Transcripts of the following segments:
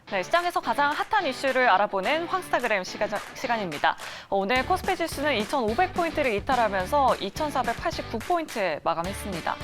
네, 시장에서 가장 핫한 이슈를 알아보는 황스타그램 시간입니다. 오늘 코스피 지수는 2,500포인트를 이탈하면서 2,489포인트에 마감했습니다.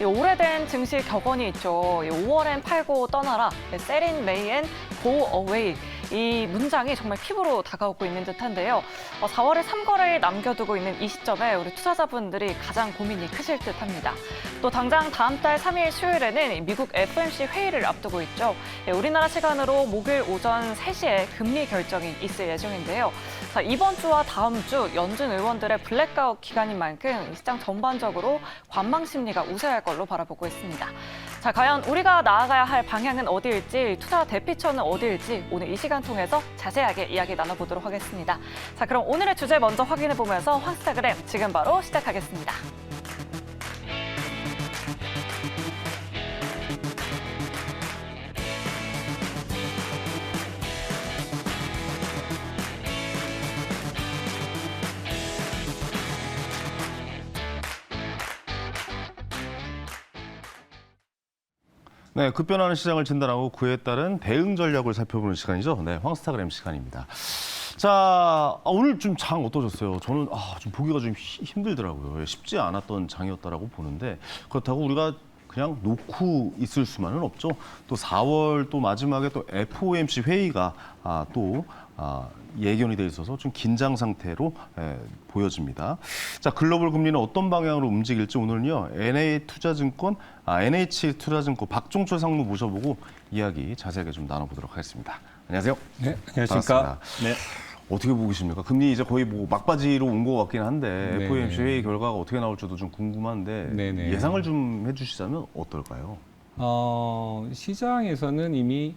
오래된 증시 격언이 있죠. 5월엔 팔고 떠나라, 셀인 메이엔 고 어웨이. 이 문장이 정말 피부로 다가오고 있는 듯한데요. 4월에 3거래일 남겨두고 있는 이 시점에 우리 투자자분들이 가장 고민이 크실 듯합니다. 또 당장 다음 달 3일 수요일에는 미국 FOMC 회의를 앞두고 있죠. 우리나라 시간으로 목요일 오전 3시에 금리 결정이 있을 예정인데요. 자, 이번 주와 다음 주 연준 의원들의 블랙아웃 기간인 만큼 시장 전반적으로 관망 심리가 우세할 걸로 바라보고 있습니다. 자, 과연 우리가 나아가야 할 방향은 어디일지, 투자 대피처는 어디일지 오늘 이 시간 통해서 자세하게 이야기 나눠보도록 하겠습니다. 자, 그럼 오늘의 주제 먼저 확인해보면서 황스타그램 지금 바로 시작하겠습니다. 네, 급변하는 시장을 진단하고 그에 따른 대응 전략을 살펴보는 시간이죠. 네, 황스타그램 시간입니다. 자, 오늘 좀 장 어떠셨어요? 저는 좀 보기가 좀 힘들더라고요. 쉽지 않았던 장이었다라고 보는데 그렇다고 우리가 그냥 놓고 있을 수만은 없죠. 또 4월 또 마지막에 또 FOMC 회의가 예견이 돼 있어서 좀 긴장 상태로 보여집니다. 자, 글로벌 금리는 어떤 방향으로 움직일지 오늘은요. NH투자증권 박종철 상무 모셔보고 이야기 자세하게 좀 나눠보도록 하겠습니다. 안녕하세요. 네, 안녕하십니까. 반갑습니다. 네. 어떻게 보고 계십니까? 금리 이제 거의 뭐 막바지로 온 것 같긴 한데 네. FOMC 회의 결과가 어떻게 나올지도 좀 궁금한데 네네. 예상을 좀 해주시자면 어떨까요? 시장에서는 이미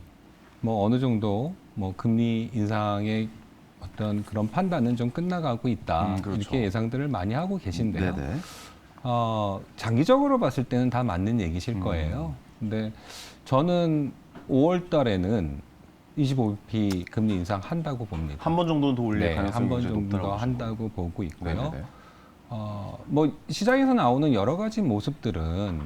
뭐 어느 정도 뭐 금리 인상의 어떤 그런 판단은 좀 끝나가고 있다. 그렇죠. 이렇게 예상들을 많이 하고 계신데요. 네네. 장기적으로 봤을 때는 다 맞는 얘기실 거예요. 근데 저는 5월 달에는 25bp 금리 인상 한다고 봅니다. 한 번 정도는 더 올릴 가능성이 한 번 굉장히 정도 높다고 한다고 보고 있고요. 네네네. 뭐 시장에서 나오는 여러 가지 모습들은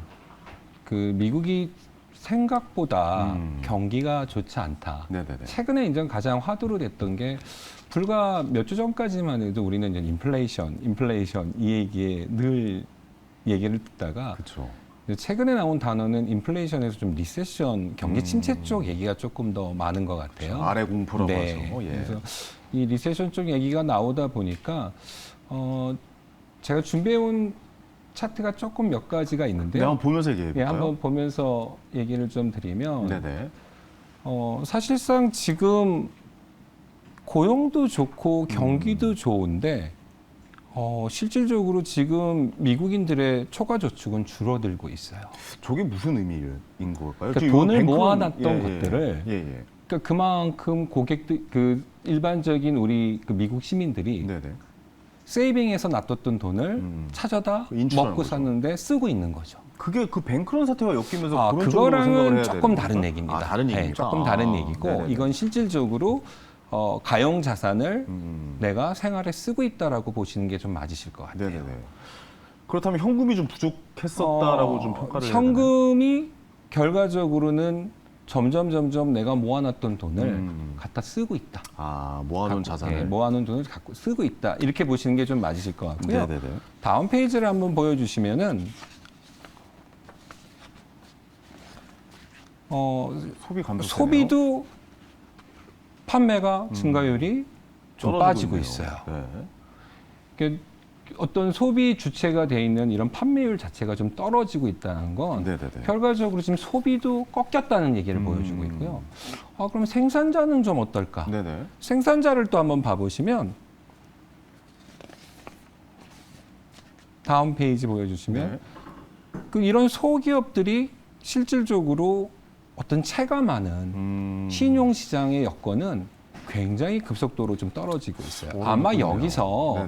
그 미국이 생각보다 경기가 좋지 않다. 네네네. 최근에 이제 가장 화두로 됐던 게 불과 몇 주 전까지만 해도 우리는 이제 인플레이션 이 얘기에 늘 얘기를 듣다가 그렇죠. 최근에 나온 단어는 인플레이션에서 좀 리세션, 경기 침체 쪽 얘기가 조금 더 많은 것 같아요. 아래 공포라고 네. 하죠. 예. 그래서 이 리세션 쪽 얘기가 나오다 보니까 제가 준비해온 차트가 조금 몇 가지가 있는데요. 네, 한번 보면서 얘기해 예, 볼까요? 한번 보면서 얘기를 좀 드리면 네네. 사실상 지금 고용도 좋고 경기도 좋은데 실질적으로 지금 미국인들의 초과 저축은 줄어들고 있어요. 저게 무슨 의미인 걸까요? 그러니까 지금 돈을 뱅크는- 모아놨던 것들을 예. 그러니까 그만큼 고객들 그 일반적인 우리 그 미국 시민들이 네네. 세이빙에서 놔뒀던 돈을 찾아다 인출하는 먹고 거죠. 사는데 쓰고 있는 거죠. 그게 그 뱅크런 사태와 엮이면서 그런 쪽으로 생각을 그거랑은 해야 조금 되는 다른 건가? 얘기입니다. 다른 네, 얘기입니까? 조금 다른 얘기고 네네네. 이건 실질적으로 가용 자산을 음. 내가 생활에 쓰고 있다라고 보시는 게 좀 맞으실 것 같아요. 네네네. 그렇다면 현금이 좀 부족했었다라고 좀 평가를 해야 되나요? 현금이 결과적으로는 점점 내가 모아놨던 돈을 갖다 쓰고 있다. 모아놓은 자산을. 네, 모아놓은 돈을 갖고 쓰고 있다. 이렇게 보시는 게 좀 맞으실 것 같고요. 네네네. 다음 페이지를 한번 보여주시면은 소비 감소. 소비도 판매가 증가율이 좀 빠지고 있어요. 네. 그러니까 어떤 소비 주체가 돼 있는 이런 판매율 자체가 좀 떨어지고 있다는 건 네네네. 결과적으로 지금 소비도 꺾였다는 얘기를 보여주고 있고요. 그럼 생산자는 좀 어떨까? 네네. 생산자를 또 한번 봐보시면 다음 페이지 보여주시면 네. 이런 소기업들이 실질적으로 어떤 체감하는 신용시장의 여건은 굉장히 급속도로 좀 떨어지고 있어요. 아마 그렇군요. 여기서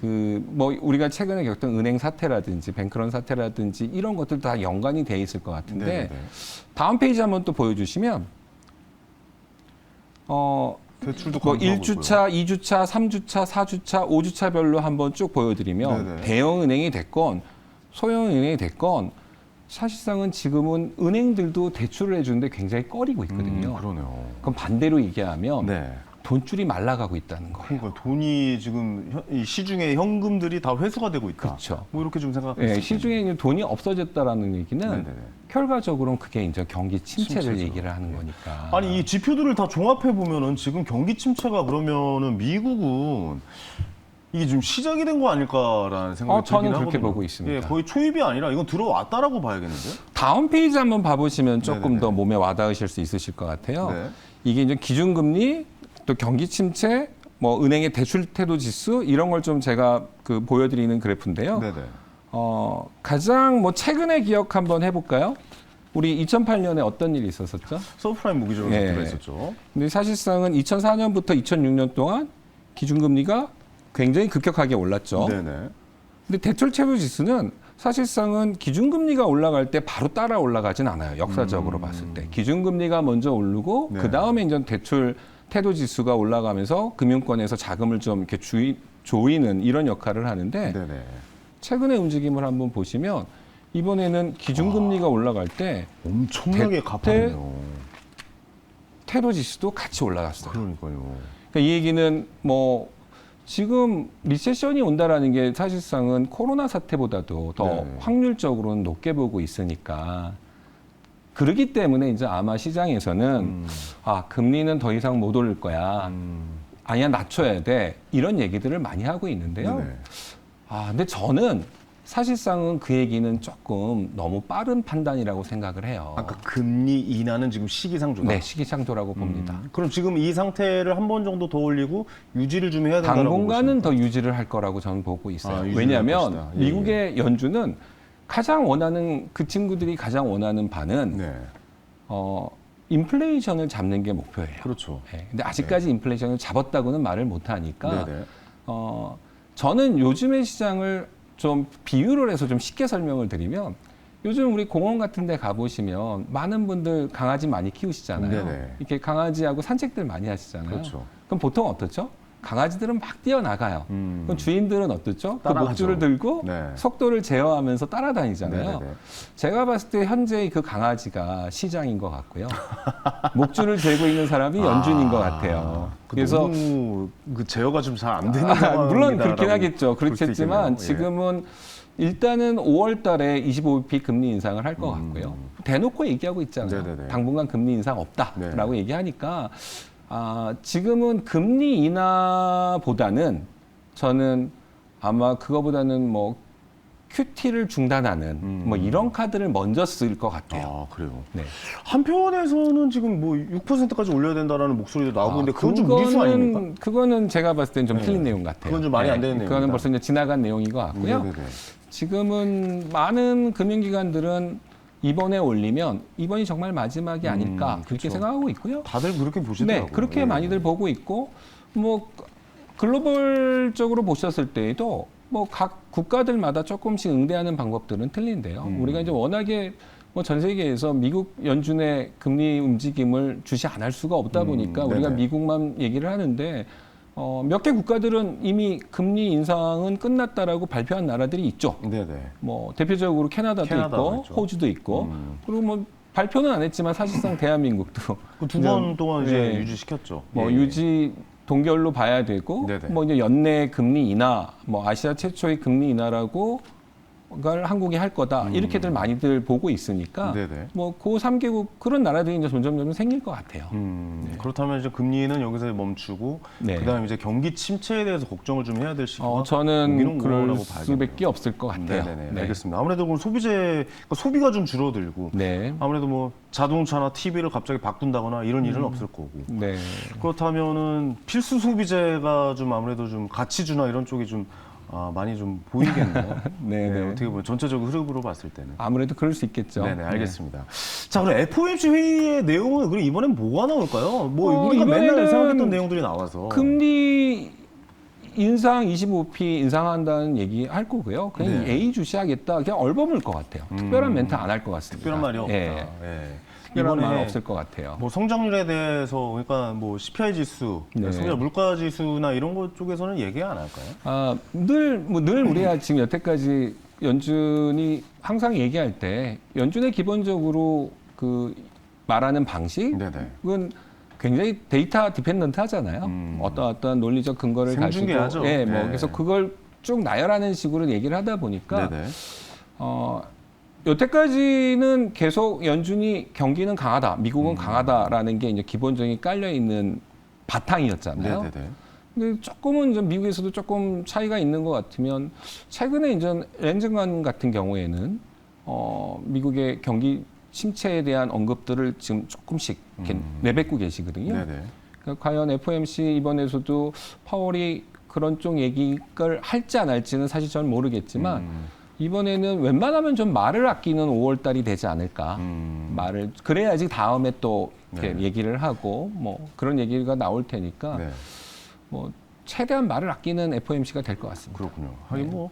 네네. 뭐 우리가 최근에 겪던 은행 사태라든지 뱅크런 사태라든지 이런 것들 다 연관이 돼 있을 것 같은데 네네네. 다음 페이지 한번 또 보여주시면 대출도 뭐 감소하고 1주차, 2주차, 3주차, 4주차, 5주차별로 한번 쭉 보여드리면 네네. 대형 은행이 됐건 소형 은행이 됐건 사실상은 지금은 은행들도 대출을 해주는데 굉장히 꺼리고 있거든요. 그러네요. 그럼 반대로 얘기하면 네. 돈줄이 말라가고 있다는 거예요. 그러니까 돈이 지금 이 시중에 현금들이 다 회수가 되고 있다. 그렇죠. 뭐 이렇게 좀 생각할 수 네, 시중에 있는 돈이 없어졌다라는 얘기는 네네네. 결과적으로는 그게 이제 경기 침체를 침체죠. 얘기를 하는 거니까. 아니 이 지표들을 다 종합해 보면은 지금 경기 침체가 그러면은 미국은 이게 지금 시작이 된 거 아닐까라는 생각이 저는 들긴 그렇게 하거든요. 보고 있습니다. 예, 거의 초입이 아니라 이건 들어왔다라고 봐야겠는데요. 다음 페이지 한번 봐보시면 조금 네네네. 더 몸에 와닿으실 수 있으실 것 같아요. 네. 이게 이제 기준금리, 또 경기 침체, 뭐 은행의 대출 태도 지수 이런 걸 좀 제가 보여드리는 그래프인데요. 네네. 가장 뭐 최근의 기억 한번 해볼까요? 우리 2008년에 어떤 일이 있었었죠? 서브프라임 무기적으로 예. 사태가 있었죠. 근데 사실상은 2004년부터 2006년 동안 기준금리가 굉장히 급격하게 올랐죠. 네네. 근데 대출 채무 지수는 사실상은 기준금리가 올라갈 때 바로 따라 올라가진 않아요. 역사적으로 봤을 때. 기준금리가 먼저 오르고 네. 그 다음에 이제 대출 태도 지수가 올라가면서 금융권에서 자금을 좀 이렇게 조이는 이런 역할을 하는데 네네. 최근의 움직임을 한번 보시면 이번에는 기준금리가 올라갈 때 엄청나게 대퇴- 가파르네요. 태도 지수도 같이 올라갔어요. 그러니까요. 그러니까 이 얘기는 뭐 지금 리세션이 온다라는 게 사실상은 코로나 사태보다도 더 네. 확률적으로는 높게 보고 있으니까 그러기 때문에 이제 아마 시장에서는 금리는 더 이상 못 오를 거야. 아니야 낮춰야 돼. 이런 얘기들을 많이 하고 있는데요. 네네. 근데 저는 사실상은 그 얘기는 조금 너무 빠른 판단이라고 생각을 해요. 아까 금리 인하는 지금 시기상조다. 네, 시기상조라고 봅니다. 그럼 지금 이 상태를 한 번 정도 더 올리고 유지를 좀 해야 된다고 당분간은 더 유지를 할 거라고 저는 보고 있어요. 유지를 할 왜냐하면 것이다. 예, 미국의 연준은 가장 원하는 그 친구들이 가장 원하는 바는 네. 인플레이션을 잡는 게 목표예요. 그렇죠. 네, 근데 아직까지 인플레이션을 잡았다고는 말을 못 하니까 네네. 저는 요즘의 시장을 좀 비유를 해서 좀 쉽게 설명을 드리면 요즘 우리 공원 같은 데 가보시면 많은 분들 강아지 많이 키우시잖아요. 네네. 이렇게 강아지하고 산책들 많이 하시잖아요. 그렇죠. 그럼 보통 어떻죠? 강아지들은 막 뛰어나가요. 그럼 주인들은 어떻죠? 그 따라가죠. 목줄을 들고 네. 속도를 제어하면서 따라다니잖아요. 네네네. 제가 봤을 때 현재 그 강아지가 시장인 것 같고요. 목줄을 재고 있는 사람이 연준인 것 같아요. 그래서 너무 그 제어가 좀 잘 안 되는 상황이다라고 물론 그렇긴 하겠죠. 볼 수 그렇겠지만 있겠네요. 예. 지금은 일단은 5월 달에 25bp 금리 인상을 할 것 같고요. 대놓고 얘기하고 있잖아요. 네네네. 당분간 금리 인상 없다라고 네. 얘기하니까 지금은 금리 인하보다는 저는 아마 그거보다는 뭐 QT를 중단하는 뭐 이런 카드를 먼저 쓸 것 같아요. 아, 그래요. 네. 한편에서는 지금 뭐 6%까지 올려야 된다라는 목소리도 나오고 있는데 그건 좀 무리수 아닙니까? 그거는 제가 봤을 땐 좀 네. 틀린 내용 같아요. 그건 좀 말이 안 되는 그거는 내용이다. 벌써 이제 지나간 내용인 것 같고요. 네네네. 지금은 많은 금융기관들은 이번에 올리면 이번이 정말 마지막이 아닐까 그렇게 그렇죠. 생각하고 있고요. 다들 그렇게 보시더라고요. 네, 그렇게 예. 많이들 보고 있고 뭐 글로벌적으로 보셨을 때에도 뭐 각 국가들마다 조금씩 응대하는 방법들은 틀린데요. 우리가 이제 워낙에 뭐 전 세계에서 미국 연준의 금리 움직임을 주시 안 할 수가 없다 보니까 우리가 네네. 미국만 얘기를 하는데 몇 개 국가들은 이미 금리 인상은 끝났다라고 발표한 나라들이 있죠. 네네. 뭐 대표적으로 캐나다도 캐나다가 있고 있죠. 호주도 있고 그리고 뭐 발표는 안 했지만 사실상 대한민국도 그 두 번 동안 이제 예. 유지시켰죠. 뭐 예. 유지 동결로 봐야 되고 네네. 뭐 이제 연내 금리 인하, 뭐 아시아 최초의 금리 인하라고 걸 한국이 할 거다 이렇게들 많이들 보고 있으니까 네네. 뭐 그 3개국 그런 나라들이 이제 점점 생길 것 같아요. 그렇다면 이제 금리는 여기서 멈추고 네. 그다음에 이제 경기 침체에 대해서 걱정을 좀 해야 될 시기가 저는 오기는 그럴 오라고 봐야겠네요. 수밖에 없을 것 같아요. 네네네. 알겠습니다. 아무래도 그럼 소비가 좀 줄어들고 네. 아무래도 뭐 자동차나 TV를 갑자기 바꾼다거나 이런 일은 없을 거고 네. 그렇다면은 필수 소비재가 좀 아무래도 좀 가치주나 이런 쪽이 좀 많이 좀 보이겠네요. 네, 네. 어떻게 보면 전체적 흐름으로 봤을 때는. 아무래도 그럴 수 있겠죠. 네네, 알겠습니다. 자, 그럼 FOMC 회의의 내용은 그럼 이번엔 뭐가 나올까요? 뭐 우리가 이번에는 맨날 생각했던 내용들이 나와서. 금리 인상 25p 인상한다는 얘기 할 거고요. 그냥 네. A 주시하겠다. 그냥 얼버물 것 같아요. 특별한 멘트 안 할 것 같습니다. 특별한 말이 없다. 예. 예. 특별한 말 이번에 없을 것 같아요. 뭐 성장률에 대해서 그러니까 뭐 CPI 지수, 네. 성장 물가 지수나 이런 것 쪽에서는 얘기 안 할까요? 늘 우리가 지금 여태까지 연준이 항상 얘기할 때 연준의 기본적으로 그 말하는 방식은 네네. 굉장히 데이터 디펜던트 하잖아요. 어떠한 논리적 근거를 가지고 생중계하죠. 예, 뭐 네. 그래서 그걸 쭉 나열하는 식으로 얘기를 하다 보니까 네네. 여태까지는 계속 연준이 경기는 강하다, 미국은 강하다라는 게 이제 기본적인 깔려 있는 바탕이었잖아요. 네네네. 근데 조금은 좀 미국에서도 조금 차이가 있는 것 같으면 최근에 이제 렌즈건 같은 경우에는 미국의 경기 침체에 대한 언급들을 지금 조금씩 이렇게 내뱉고 계시거든요. 네네. 그러니까 과연 FOMC 이번에서도 파월이 그런 쪽 얘기를 할지 안 할지는 사실 저는 모르겠지만 이번에는 웬만하면 좀 말을 아끼는 5월 달이 되지 않을까. 말을 그래야지 다음에 또 이렇게 네. 얘기를 하고 뭐 그런 얘기가 나올 테니까 네. 뭐 최대한 말을 아끼는 FOMC가 될 것 같습니다. 그렇군요. 하긴 뭐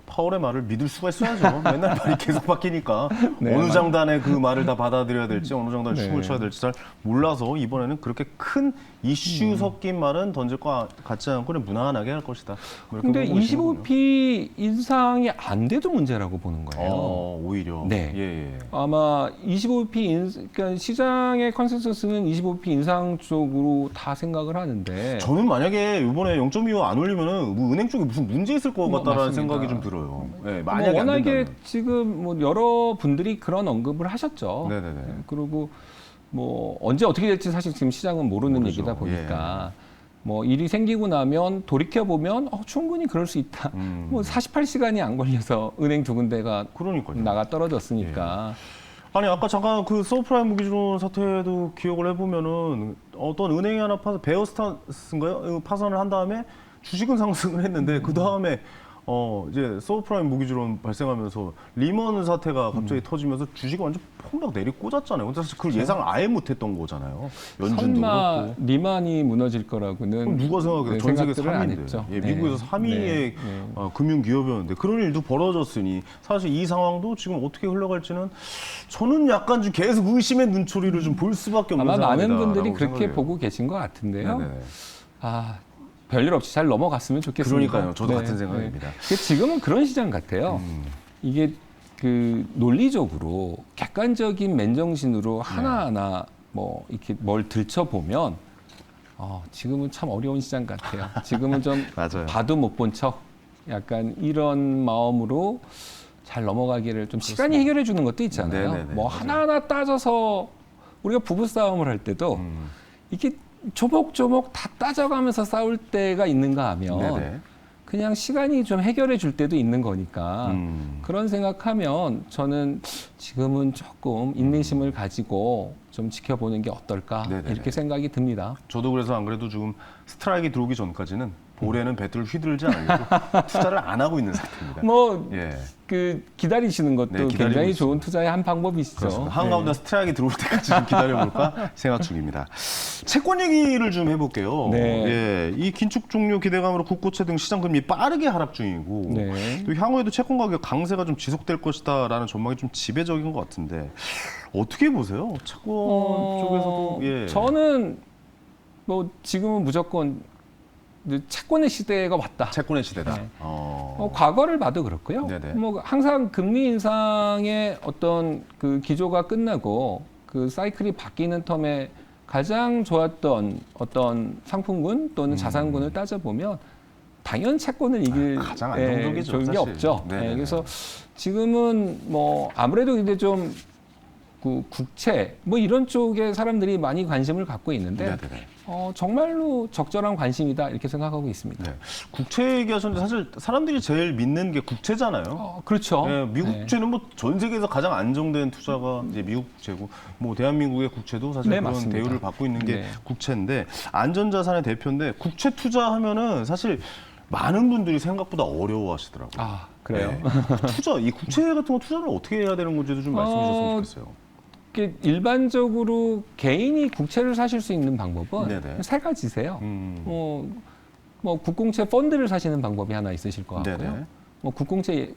파월의 말을 믿을 수가 있어야죠. 맨날 말이 계속 바뀌니까 네, 어느 장단의 그 말을 다 받아들여야 될지 어느 장단에 네. 춤을 춰야 될지 잘 몰라서 이번에는 그렇게 큰 이슈 섞인 말은 던질 것 같지 않고 그냥 무난하게 할 것이다. 뭐 이렇게 근데 보고 계시는군요. 25p 인상이 안 돼도 문제라고 보는 거예요. 오히려. 네. 예. 아마 25p 그러니까 시장의 컨센서스는 25p 인상 쪽으로 다 생각을 하는데 저는 만약에 이번에 0.25 안 올리면은 뭐 은행 쪽에 무슨 문제 있을 것 뭐 같다라는 맞습니다. 생각이 좀 들어요. 네, 뭐 만약에 안 워낙에 된다면. 지금 뭐 여러 분들이 그런 언급을 하셨죠. 네네네. 그리고 뭐 언제 어떻게 될지 사실 지금 시장은 모르는 모르죠. 얘기다 보니까 뭐 일이 생기고 나면 돌이켜 보면 충분히 그럴 수 있다. 뭐 48시간이 안 걸려서 은행 두 군데가 그러니까요. 나가 떨어졌으니까. 아니 아까 잠깐 그 서프라임 무기지론 사태도 기억을 해보면은 어떤 은행이 하나 베어스타스인가요? 파산을 한 다음에 주식은 상승을 했는데 그 다음에 이제 서프라임 무기지론 발생하면서 리먼 사태가 갑자기 터지면서 주식이 완전 폭락 내리 꽂았잖아요. 근데 사실 그걸 예상을 아예 못했던 거잖아요. 연준도 설마 그렇고. 리만이 무너질 거라고는 그럼 누가 생각해요? 전 세계 생각들을 안 3위인데. 했죠. 예, 네. 미국에서 3위의 네. 금융기업이었는데 그런 일도 벌어졌으니 사실 이 상황도 지금 어떻게 흘러갈지는 저는 약간 좀 계속 의심의 눈초리를 좀 볼 수밖에 없는 아마 상황이다라고 많은 분들이 그렇게 생각해요. 보고 계신 것 같은데요. 네네. 별일 없이 잘 넘어갔으면 좋겠습니다. 그러니까요. 저도 네, 같은 생각입니다. 근데 지금은 그런 시장 같아요. 이게 그 논리적으로 객관적인 맨정신으로 하나하나 뭐 이렇게 뭘 들춰보면 지금은 참 어려운 시장 같아요. 지금은 좀 맞아요. 봐도 못 본 척 약간 이런 마음으로 잘 넘어가기를 좀 시간이 해결해 주는 것도 있잖아요. 네네네, 뭐 맞아요. 하나하나 따져서 우리가 부부 싸움을 할 때도 이렇게 조목조목 다 따져가면서 싸울 때가 있는가 하면 네네. 그냥 시간이 좀 해결해 줄 때도 있는 거니까 그런 생각하면 저는 지금은 조금 인내심을 가지고 좀 지켜보는 게 어떨까 네네네. 이렇게 생각이 듭니다. 저도 그래서 안 그래도 지금 스트라이크 들어오기 전까지는 볼에는 배트를 휘둘지 않으려고 투자를 안 하고 있는 상태입니다. 뭐 예. 그 기다리시는 것도 네, 기다리고 굉장히 있습니다. 좋은 투자의 한 방법이시죠. 그렇습니다. 한가운데 스트라이크 들어올 때까지 좀 기다려볼까 생각 중입니다. 채권 얘기를 좀 해볼게요. 네. 예, 이 긴축 종료 기대감으로 국고채 등 시장 금리 빠르게 하락 중이고 네. 또 향후에도 채권 가격 강세가 좀 지속될 것이다라는 전망이 좀 지배적인 것 같은데 어떻게 보세요? 채권 쪽에서도 예. 저는 뭐 지금은 무조건 채권의 시대가 왔다. 채권의 시대다. 네. 어. 과거를 봐도 그렇고요. 네네. 뭐 항상 금리 인상의 어떤 그 기조가 끝나고 그 사이클이 바뀌는 텀에 가장 좋았던 어떤 상품군 또는 자산군을 따져보면 당연 채권을 이길 가장 안정적이죠, 좋은 게 사실. 없죠. 네네네. 그래서 지금은 뭐 아무래도 근데 좀 그 국채 뭐 이런 쪽에 사람들이 많이 관심을 갖고 있는데 네네네. 정말로 적절한 관심이다 이렇게 생각하고 있습니다. 네. 국채 얘기하셨는데 사실 사람들이 제일 믿는 게 국채잖아요. 그렇죠. 예, 미국 네. 국채는 뭐 전 세계에서 가장 안정된 투자가 이제 미국 국채고, 뭐 대한민국의 국채도 사실 네, 그런 맞습니다. 대우를 받고 있는 게 네. 국채인데 안전자산의 대표인데 국채 투자하면은 사실 많은 분들이 생각보다 어려워하시더라고요. 그래요? 투자 이 국채 같은 거 투자를 어떻게 해야 되는 건지도 좀 말씀해 주셨으면 좋겠어요. 이게 일반적으로 개인이 국채를 사실 수 있는 방법은 네네. 세 가지세요. 뭐 국공채 펀드를 사시는 방법이 하나 있으실 것 같고요. 네네. 뭐 국공채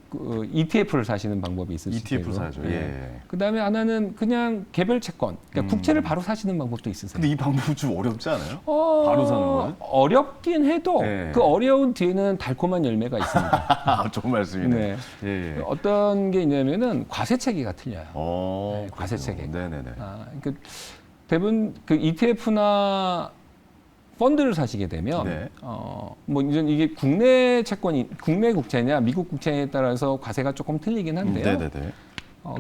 ETF를 사시는 방법이 있을 수 있고. ETF를 사야죠. 예. 그다음에 하나는 그냥 개별 채권, 그러니까 국채를 바로 사시는 방법도 있으세요. 근데 이 방법은 좀 어렵지 않아요? 바로 사는 거는? 어렵긴 해도 네. 그 어려운 뒤에는 달콤한 열매가 있습니다. 좋은 말씀이네. 네. 예. 어떤 게 있냐면은 과세 체계가 틀려요. 네, 과세 체계. 네네네. 그러니까 대부분 그 ETF나 펀드를 사시게 되면 네. 뭐 이게 국내 채권이 국내 국채냐 미국 국채에 따라서 과세가 조금 틀리긴 한데요. 네네네.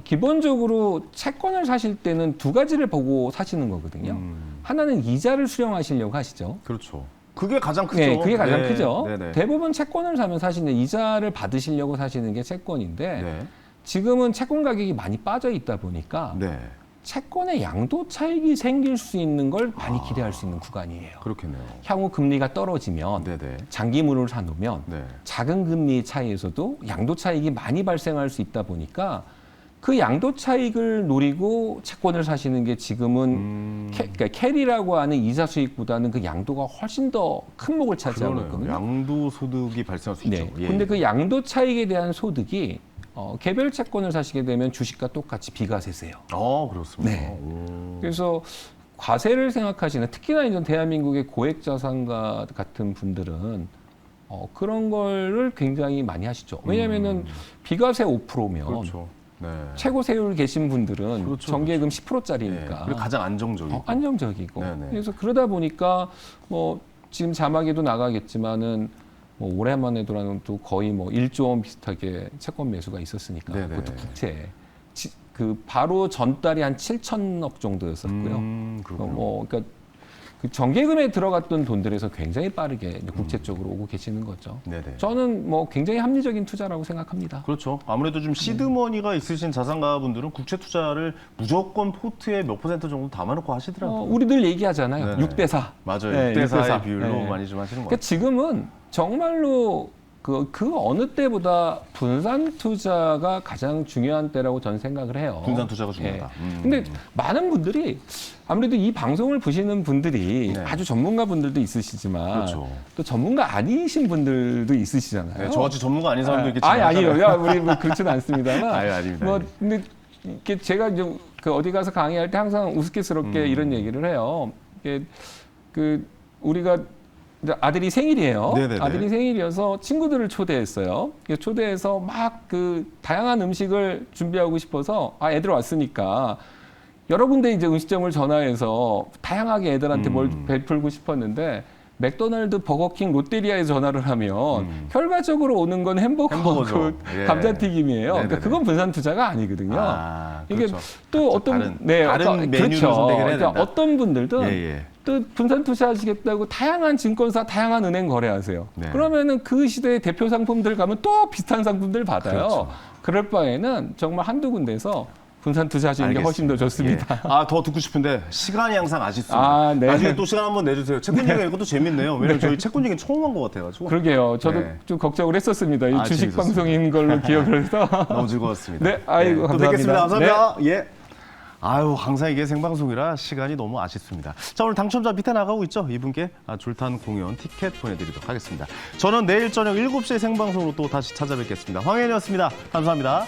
기본적으로 채권을 사실 때는 두 가지를 보고 사시는 거거든요. 하나는 이자를 수령하시려고 하시죠. 그렇죠. 그게 가장 크죠. 네, 그게 가장 네, 크죠. 네네. 대부분 채권을 사면 사실 이자를 받으시려고 사시는 게 채권인데 네. 지금은 채권 가격이 많이 빠져 있다 보니까 네. 채권의 양도 차익이 생길 수 있는 걸 많이 기대할 수 있는 구간이에요. 그렇겠네요. 향후 금리가 떨어지면 네네. 장기물을 사놓으면 네. 작은 금리 차이에서도 양도 차익이 많이 발생할 수 있다 보니까 그 양도 차익을 노리고 채권을 사시는 게 지금은 그러니까 캐리라고 하는 이자 수익보다는 그 양도가 훨씬 더 큰 목을 차지하고 그러네요. 있거든요. 양도 소득이 발생할 수 네. 있죠. 예. 근데 그 양도 차익에 대한 소득이 개별 채권을 사시게 되면 주식과 똑같이 비과세세요. 그렇습니다. 네. 오. 그래서 과세를 생각하시는 특히나 이제 대한민국의 고액 자산가 같은 분들은 그런 거를 굉장히 많이 하시죠. 왜냐하면은 비과세 5%면 그렇죠. 네. 최고 세율 계신 분들은 그렇죠, 정기예금 네. 10%짜리니까 그리고 가장 안정적이고. 안정적이고 네네. 그래서 그러다 보니까 뭐 지금 자막에도 나가겠지만은 뭐 올해만 해도라도 거의 뭐 1조 원 비슷하게 채권 매수가 있었으니까 네네. 그것도 국채 그 바로 전달이 한 7천억 정도였었고요. 그렇군요. 뭐 그러니까 그 정기예금에 들어갔던 돈들에서 굉장히 빠르게 이제 국채 쪽으로 오고 계시는 거죠. 네네. 저는 뭐 굉장히 합리적인 투자라고 생각합니다. 그렇죠. 아무래도 좀 시드머니가 있으신 자산가분들은 국채 투자를 무조건 포트에 몇 % 정도 담아놓고 하시더라고요. 우리 늘 얘기하잖아요. 네네. 6대 4. 맞아요. 네, 6대 4의 4. 비율로 네. 많이 좀 하시는 것 그러니까 같아요. 지금은 정말로 그 어느 때보다 분산 투자가 가장 중요한 때라고 저는 생각을 해요. 분산 투자가 중요하다. 근데 많은 분들이 아무래도 이 방송을 보시는 분들이 네. 아주 전문가 분들도 있으시지만 그렇죠. 또 전문가 아니신 분들도 있으시잖아요. 네, 저같이 전문가 아닌 사람도 이렇게 아니요. 진행하잖아요. 야, 우리 뭐 그렇지는 않습니다만. 아닙니다. 뭐 근데 이게 제가 좀 그 어디 가서 강의할 때 항상 우스갯스럽게 이런 얘기를 해요. 이게 그 우리가 이제 아들이 생일이에요. 네네네. 아들이 생일이어서 친구들을 초대했어요. 초대해서 막 그 다양한 음식을 준비하고 싶어서 애들 왔으니까 여러 군데 이제 음식점을 전화해서 다양하게 애들한테 뭘 베풀고 싶었는데 맥도날드, 버거킹, 롯데리아에 전화를 하면 결과적으로 오는 건 햄버거고 햄버거죠. 예. 감자튀김이에요. 그러니까 네네네. 그건 분산 투자가 아니거든요. 그렇죠. 이게 또 어떤 다른 메뉴를 그렇죠. 선택을 해야 된다. 어떤 분들도 예. 또 분산 투자하시겠다고 다양한 증권사, 다양한 은행 거래하세요. 네. 그러면은 그 시대의 대표 상품들 가면 또 비슷한 상품들 받아요. 그렇죠. 그럴 바에는 정말 한두 군데에서 분산 투자하시는 게 훨씬 더 좋습니다. 예. 더 듣고 싶은데 시간이 항상 아쉽습니다. 네. 나중에 또 시간 한번 내주세요. 채권 얘기가 이것도 재밌네요. 왜냐면 저희 채권 얘기는 처음 한 것 같아가지고. 그러게요. 저도 네. 좀 걱정을 했었습니다. 이 주식 재밌었습니다. 방송인 걸로 기억을 해서. 너무 즐거웠습니다. 네, 아이고, 또 감사합니다. 뵙겠습니다. 감사합니다. 예. 항상 이게 생방송이라 시간이 너무 아쉽습니다. 자, 오늘 당첨자 밑에 나가고 있죠? 이분께 줄탄 공연 티켓 보내드리도록 하겠습니다. 저는 내일 저녁 7시에 생방송으로 또 다시 찾아뵙겠습니다. 황현이었습니다. 감사합니다.